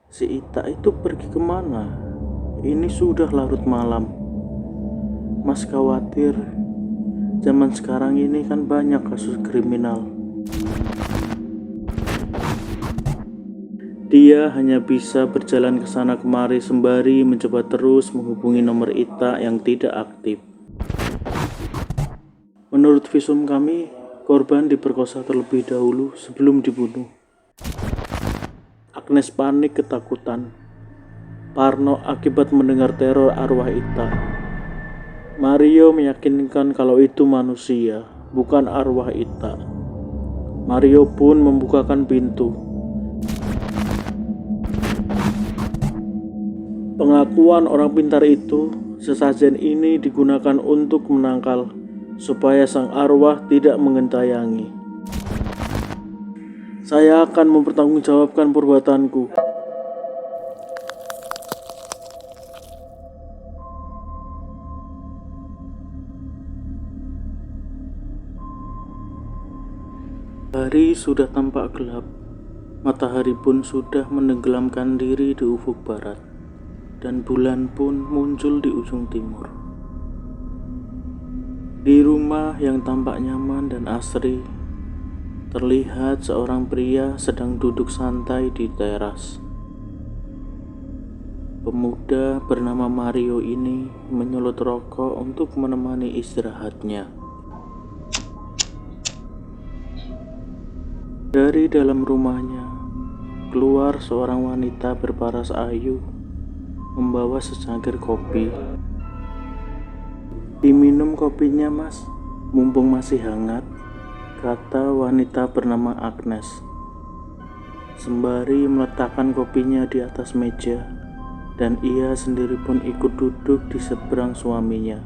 Si Ita itu pergi kemana? Ini sudah larut malam. Mas khawatir, zaman sekarang ini kan banyak kasus kriminal. Dia hanya bisa berjalan ke sana kemari sembari mencoba terus menghubungi nomor Ita yang tidak aktif. Menurut visum kami, korban diperkosa terlebih dahulu sebelum dibunuh. Agnes panik ketakutan. Parno akibat mendengar teror arwah Ita. Mario meyakinkan kalau itu manusia, bukan arwah Ita. Mario pun membukakan pintu. Pengakuan orang pintar itu, sesajen ini digunakan untuk menangkal supaya sang arwah tidak mengentayangi. Saya akan mempertanggungjawabkan perbuatanku. Hari sudah tampak gelap. Matahari pun sudah menenggelamkan diri di ufuk barat, dan bulan pun muncul di ujung timur. Di rumah yang tampak nyaman dan asri, terlihat seorang pria sedang duduk santai di teras. Pemuda bernama Mario ini menyulut rokok untuk menemani istirahatnya. Dari dalam rumahnya, keluar seorang wanita berparas ayu, membawa secangkir kopi. "Diminum kopinya, Mas, mumpung masih hangat," kata wanita bernama Agnes, sembari meletakkan kopinya di atas meja, dan ia sendiri pun ikut duduk di seberang suaminya.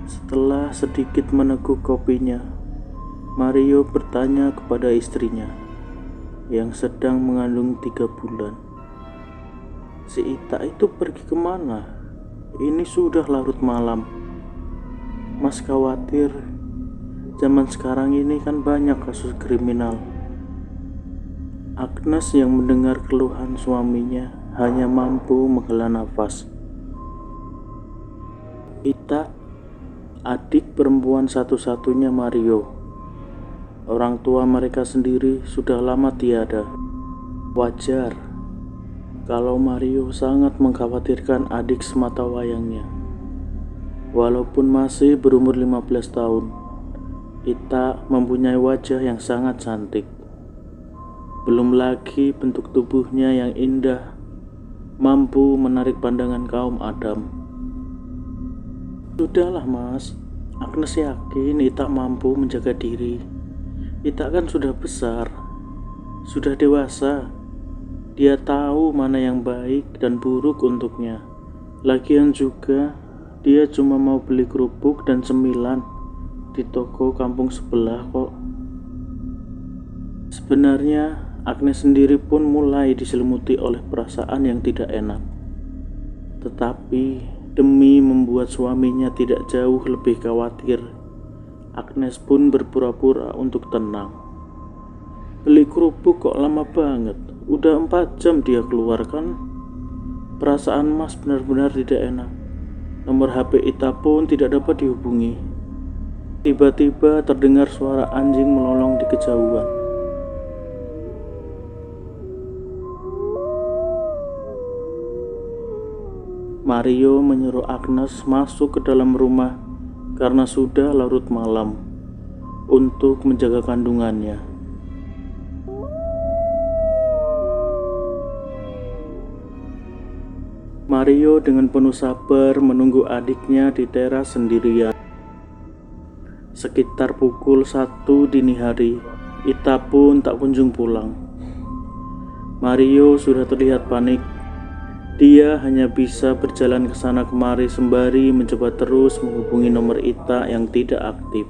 Setelah sedikit meneguk kopinya, Mario bertanya kepada istrinya yang sedang mengandung 3 bulan. Si Ita itu pergi kemana? Ini sudah larut malam. Mas khawatir, zaman sekarang ini kan banyak kasus kriminal. Agnes yang mendengar keluhan suaminya hanya mampu menghela nafas. Ita, adik perempuan satu-satunya Mario. Orang tua mereka sendiri sudah lama tiada. Wajar kalau Mario sangat mengkhawatirkan adik semata wayangnya. Walaupun masih berumur 15 tahun, Ita mempunyai wajah yang sangat cantik. Belum lagi bentuk tubuhnya yang indah, mampu menarik pandangan kaum Adam. Sudahlah Mas, Agnes yakin Ita mampu menjaga diri. Ita kan sudah besar, sudah dewasa. Dia tahu mana yang baik dan buruk untuknya. Lagian juga, dia cuma mau beli kerupuk dan cemilan di toko kampung sebelah kok. Sebenarnya, Agnes sendiri pun mulai diselimuti oleh perasaan yang tidak enak. Tetapi, demi membuat suaminya tidak jauh lebih khawatir, Agnes pun berpura-pura untuk tenang. "Beli kerupuk kok lama banget? Udah 4 jam dia keluarkan. Perasaan Mas benar-benar tidak enak. Nomor HP Ita pun tidak dapat dihubungi." Tiba-tiba terdengar suara anjing melolong di kejauhan. Mario menyuruh Agnes masuk ke dalam rumah karena sudah larut malam untuk menjaga kandungannya. Mario dengan penuh sabar menunggu adiknya di teras sendirian. Sekitar pukul 1 dini hari, Ita pun tak kunjung pulang. Mario sudah terlihat panik. Dia hanya bisa berjalan ke sana kemari sembari mencoba terus menghubungi nomor Ita yang tidak aktif.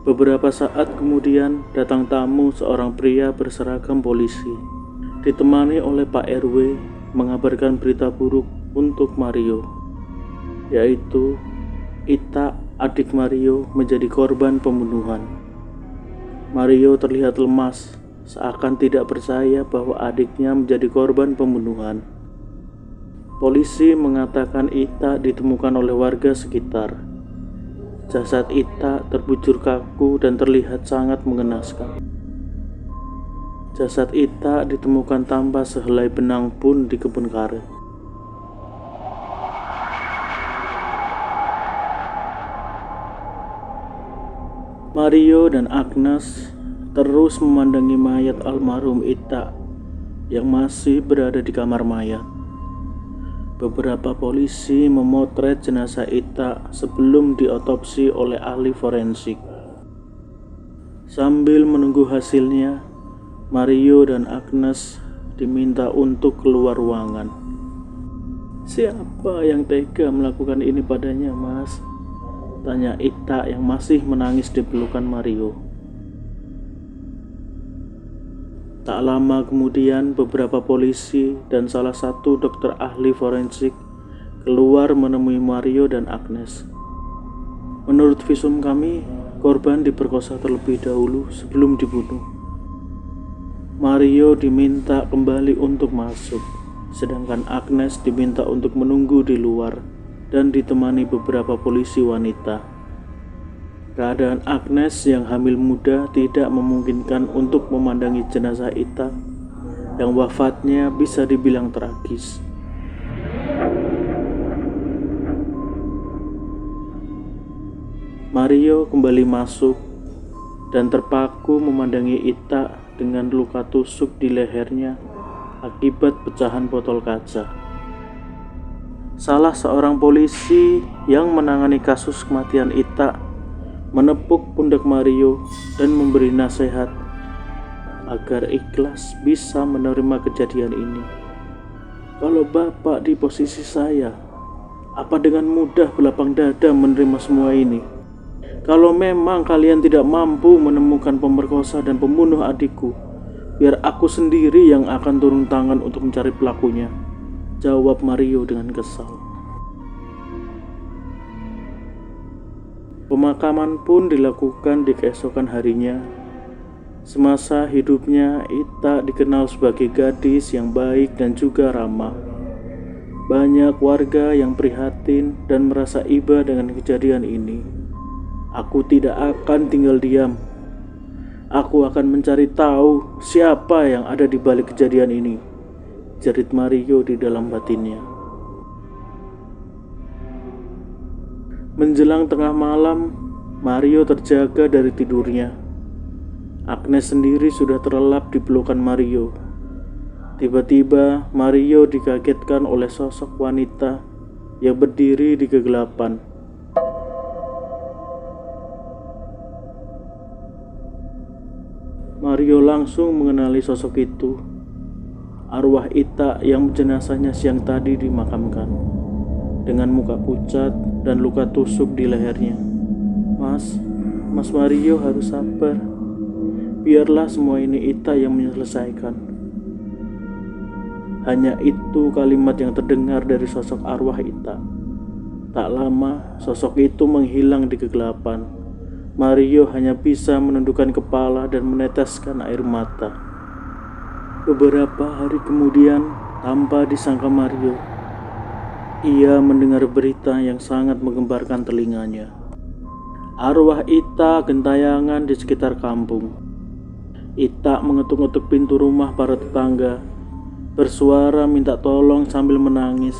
Beberapa saat kemudian datang tamu seorang pria berseragam polisi, ditemani oleh Pak RW, mengabarkan berita buruk untuk Mario, yaitu Ita adik Mario menjadi korban pembunuhan. Mario terlihat lemas, seakan tidak percaya bahwa adiknya menjadi korban pembunuhan. Polisi mengatakan Ita ditemukan oleh warga sekitar. Jasad Ita terbujur kaku dan terlihat sangat mengenaskan. Jasad Ita ditemukan tanpa sehelai benang pun di kebun karet. Mario dan Agnes terus memandangi mayat almarhum Ita yang masih berada di kamar mayat. Beberapa polisi memotret jenazah Ita sebelum diotopsi oleh ahli forensik. Sambil menunggu hasilnya, Mario dan Agnes diminta untuk keluar ruangan. "Siapa yang tega melakukan ini padanya, Mas?" tanya Ita yang masih menangis di pelukan Mario. Tak lama kemudian beberapa polisi dan salah satu dokter ahli forensik keluar menemui Mario dan Agnes. "Menurut visum kami, korban diperkosa terlebih dahulu sebelum dibunuh." Mario diminta kembali untuk masuk, sedangkan Agnes diminta untuk menunggu di luar dan ditemani beberapa polisi wanita. Keadaan Agnes yang hamil muda tidak memungkinkan untuk memandangi jenazah Ita yang wafatnya bisa dibilang tragis. Mario kembali masuk dan terpaku memandangi Ita dengan luka tusuk di lehernya akibat pecahan botol kaca. Salah seorang polisi yang menangani kasus kematian Ita menepuk pundak Mario dan memberi nasihat agar ikhlas bisa menerima kejadian ini. "Kalau Bapak di posisi saya, apa dengan mudah berlapang dada menerima semua ini? Kalau memang kalian tidak mampu menemukan pemerkosa dan pembunuh adikku, biar aku sendiri yang akan turun tangan untuk mencari pelakunya," jawab Mario dengan kesal. Pemakaman pun dilakukan di keesokan harinya. Semasa hidupnya, Ita dikenal sebagai gadis yang baik dan juga ramah. Banyak warga yang prihatin dan merasa iba dengan kejadian ini. "Aku tidak akan tinggal diam. Aku akan mencari tahu siapa yang ada di balik kejadian ini," jerit Mario di dalam batinnya. Menjelang tengah malam, Mario terjaga dari tidurnya. Agnes sendiri sudah terlelap di pelukan Mario. Tiba-tiba Mario dikagetkan oleh sosok wanita yang berdiri di kegelapan. Mario langsung mengenali sosok itu, arwah Ita yang jenazahnya siang tadi dimakamkan, dengan muka pucat dan luka tusuk di lehernya. Mas Mario harus sabar. Biarlah semua ini Ita yang menyelesaikan." Hanya itu kalimat yang terdengar dari sosok arwah Ita. Tak lama, sosok itu menghilang di kegelapan. Mario hanya bisa menundukkan kepala dan meneteskan air mata. Beberapa hari kemudian, tanpa disangka Mario, ia mendengar berita yang sangat menggemparkan telinganya. Arwah Ita gentayangan di sekitar kampung. Ita mengetuk-ngetuk pintu rumah para tetangga, bersuara minta tolong sambil menangis.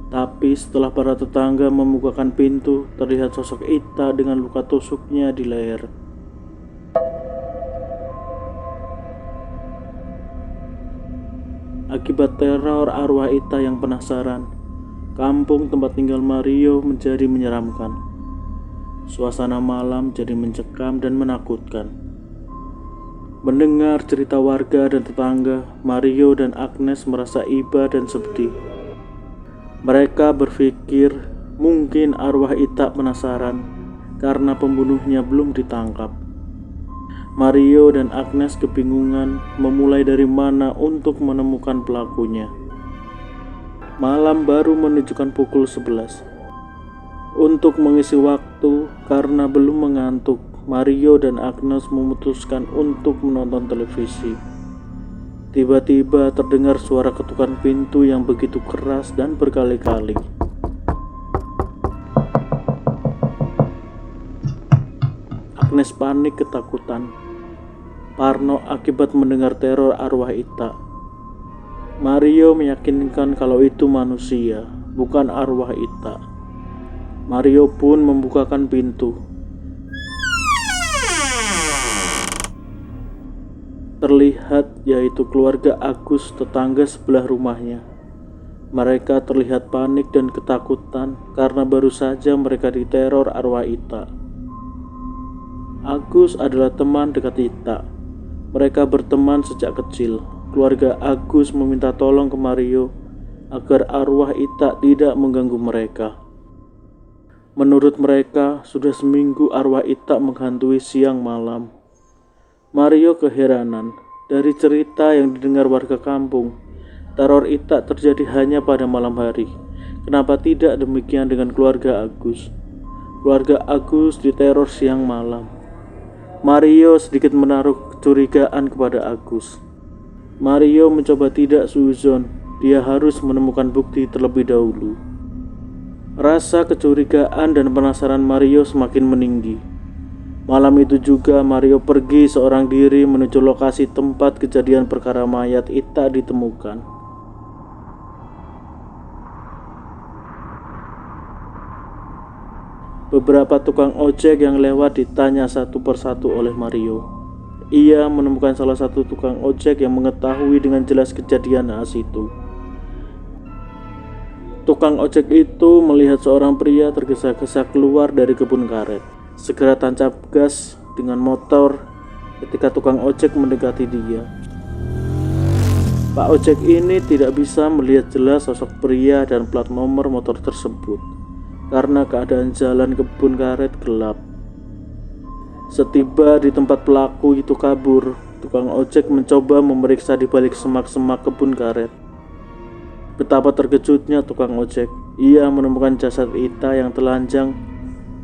Tapi setelah para tetangga membukakan pintu, terlihat sosok Ita dengan luka tusuknya di leher. Akibat teror arwah Ita yang penasaran, kampung tempat tinggal Mario menjadi menyeramkan. Suasana malam jadi mencekam dan menakutkan. Mendengar cerita warga dan tetangga, Mario dan Agnes merasa iba dan sedih. Mereka berpikir mungkin arwah Ita penasaran karena pembunuhnya belum ditangkap. Mario dan Agnes kebingungan memulai dari mana untuk menemukan pelakunya. Malam baru menunjukkan pukul 11. Untuk mengisi waktu waktu, karena belum mengantuk, Mario dan Agnes memutuskan untuk menonton televisi. Tiba-tiba terdengar suara ketukan pintu yang begitu keras dan berkali-kali. Agnes panik ketakutan. Parno akibat mendengar teror arwah Ita. Mario meyakinkan kalau itu manusia, bukan arwah Ita. Mario pun membukakan pintu. Terlihat yaitu keluarga Agus, tetangga sebelah rumahnya. Mereka terlihat panik dan ketakutan karena baru saja mereka diteror arwah Ita. Agus adalah teman dekat Ita. Mereka berteman sejak kecil. Keluarga Agus meminta tolong ke Mario agar arwah Ita tidak mengganggu mereka. Menurut mereka, sudah seminggu arwah Ita menghantui siang malam. Mario keheranan. Dari cerita yang didengar warga kampung, teror Ita terjadi hanya pada malam hari. Kenapa tidak demikian dengan keluarga Agus? Keluarga Agus diteror siang malam. Mario sedikit menaruh kecurigaan kepada Agus. Mario mencoba tidak suuzon, dia harus menemukan bukti terlebih dahulu. Rasa kecurigaan dan penasaran Mario semakin meninggi. Malam itu juga Mario pergi seorang diri menuju lokasi tempat kejadian perkara mayat Ita ditemukan. Beberapa tukang ojek yang lewat ditanya satu persatu oleh Mario. Ia menemukan salah satu tukang ojek yang mengetahui dengan jelas kejadian naas itu. Tukang ojek itu melihat seorang pria tergesa-gesa keluar dari kebun karet. Segera tancap gas dengan motor ketika tukang ojek mendekati dia. Pak ojek ini tidak bisa melihat jelas sosok pria dan plat nomor motor tersebut karena keadaan jalan kebun karet gelap. Setiba di tempat pelaku itu kabur, tukang ojek mencoba memeriksa di balik semak-semak kebun karet. Betapa terkejutnya tukang ojek. Ia menemukan jasad Ita yang telanjang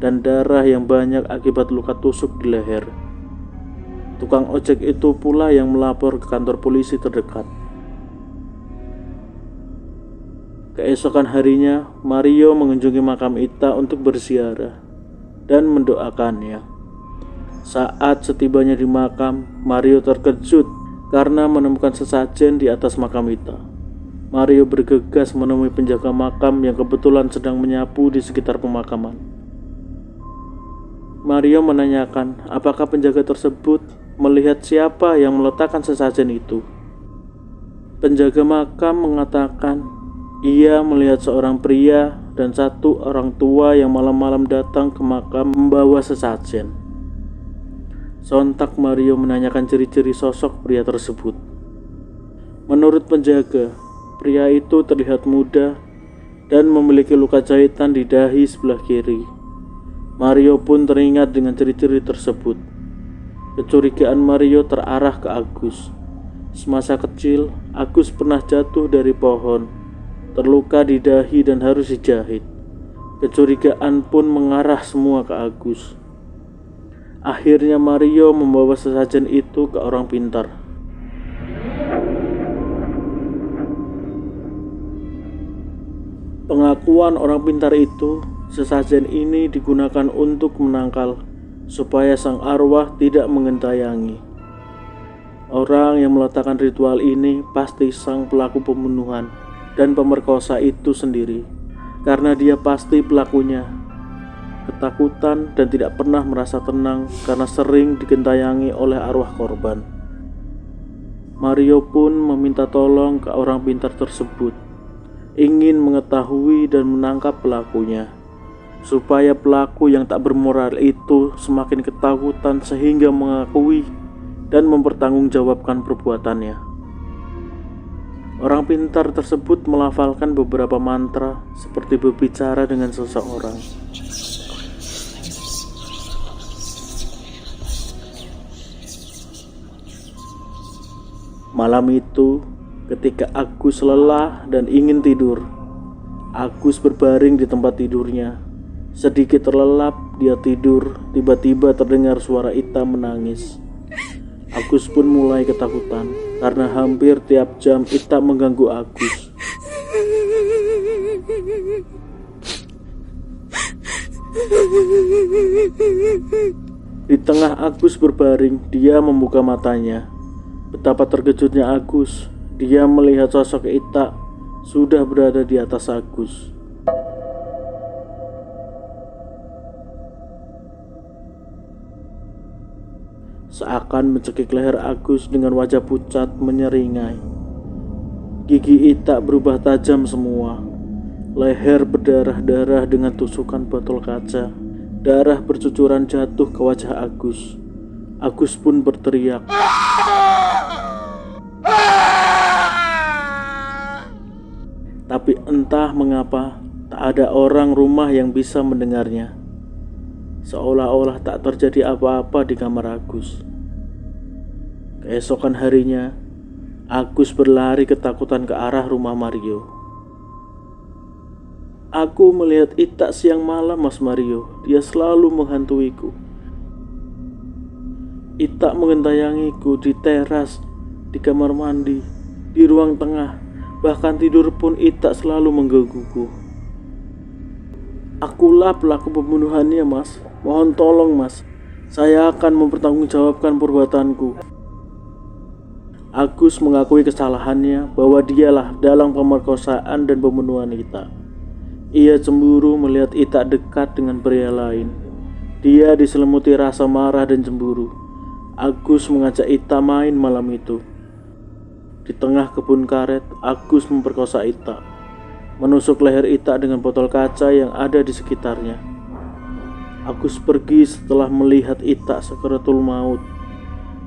dan darah yang banyak akibat luka tusuk di leher. Tukang ojek itu pula yang melapor ke kantor polisi terdekat. Keesokan harinya, Mario mengunjungi makam Ita untuk berziarah dan mendoakannya. Saat setibanya di makam, Mario terkejut karena menemukan sesajen di atas makam Ita. Mario bergegas menemui penjaga makam yang kebetulan sedang menyapu di sekitar pemakaman. Mario menanyakan apakah penjaga tersebut melihat siapa yang meletakkan sesajen itu. Penjaga makam mengatakan ia melihat seorang pria dan satu orang tua yang malam-malam datang ke makam membawa sesajen. Sontak Mario menanyakan ciri-ciri sosok pria tersebut. Menurut penjaga, pria itu terlihat muda dan memiliki luka jahitan di dahi sebelah kiri. Mario pun teringat dengan ciri-ciri tersebut. Kecurigaan Mario terarah ke Agus. Semasa kecil, Agus pernah jatuh dari pohon, terluka di dahi dan harus dijahit. Kecurigaan pun mengarah semua ke Agus. Akhirnya Mario membawa sesajen itu ke orang pintar. Pengakuan orang pintar itu, sesajen ini digunakan untuk menangkal supaya sang arwah tidak mengentayangi. Orang yang meletakkan ritual ini pasti sang pelaku pembunuhan dan pemerkosa itu sendiri, karena dia pasti pelakunya. Ketakutan dan tidak pernah merasa tenang karena sering digentayangi oleh arwah korban. Mario pun meminta tolong ke orang pintar tersebut, ingin mengetahui dan menangkap pelakunya, supaya pelaku yang tak bermoral itu semakin ketakutan sehingga mengakui dan mempertanggungjawabkan perbuatannya. Orang pintar tersebut melafalkan beberapa mantra seperti berbicara dengan seseorang. Malam itu, ketika Agus lelah dan ingin tidur, Agus berbaring di tempat tidurnya. Sedikit terlelap, dia tidur, tiba-tiba terdengar suara Ita menangis. Agus pun mulai ketakutan karena hampir tiap jam Ita mengganggu Agus. Di tengah Agus berbaring, dia membuka matanya. Betapa terkejutnya Agus. Dia melihat sosok Ita sudah berada di atas Agus. Seakan mencekik leher Agus dengan wajah pucat menyeringai. Gigi Ita berubah tajam semua. Leher berdarah-darah dengan tusukan botol kaca. Darah bercucuran jatuh ke wajah Agus. Agus pun berteriak. Tapi entah mengapa tak ada orang rumah yang bisa mendengarnya. Seolah-olah tak terjadi apa-apa di kamar Agus. Keesokan harinya, Agus berlari ketakutan ke arah rumah Mario. Aku melihat Ita siang malam, Mas Mario. Dia selalu menghantuiku. Ita mengentayangiku di teras, di kamar mandi, di ruang tengah. Bahkan tidur pun Ita selalu menggangguku. Akulah pelaku pembunuhannya, Mas. Mohon tolong, Mas. Saya akan mempertanggungjawabkan perbuatanku. Agus mengakui kesalahannya bahwa dialah dalang pemerkosaan dan pembunuhan Ita. Ia cemburu melihat Ita dekat dengan pria lain. Dia diselimuti rasa marah dan cemburu. Agus mengajak Ita main malam itu. Di tengah kebun karet, Agus memperkosa Ita, menusuk leher Ita dengan botol kaca yang ada di sekitarnya. Agus pergi setelah melihat Ita sakaratul maut,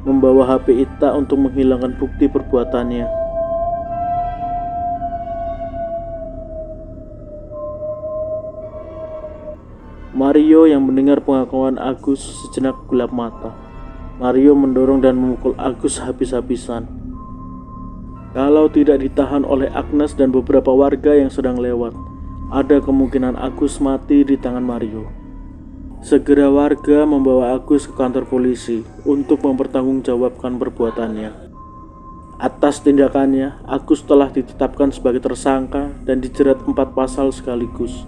membawa HP Ita untuk menghilangkan bukti perbuatannya. Mario yang mendengar pengakuan Agus sejenak gelap mata. Mario mendorong dan memukul Agus habis-habisan. Kalau tidak ditahan oleh Agnes dan beberapa warga yang sedang lewat, ada kemungkinan Agus mati di tangan Mario. Segera warga membawa Agus ke kantor polisi untuk mempertanggungjawabkan perbuatannya. Atas tindakannya, Agus telah ditetapkan sebagai tersangka dan dijerat 4 pasal sekaligus.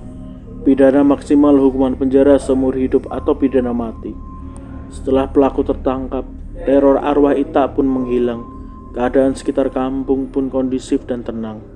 Pidana maksimal hukuman penjara seumur hidup atau pidana mati. Setelah pelaku tertangkap, teror arwah Ita pun menghilang. Keadaan sekitar kampung pun kondusif dan tenang.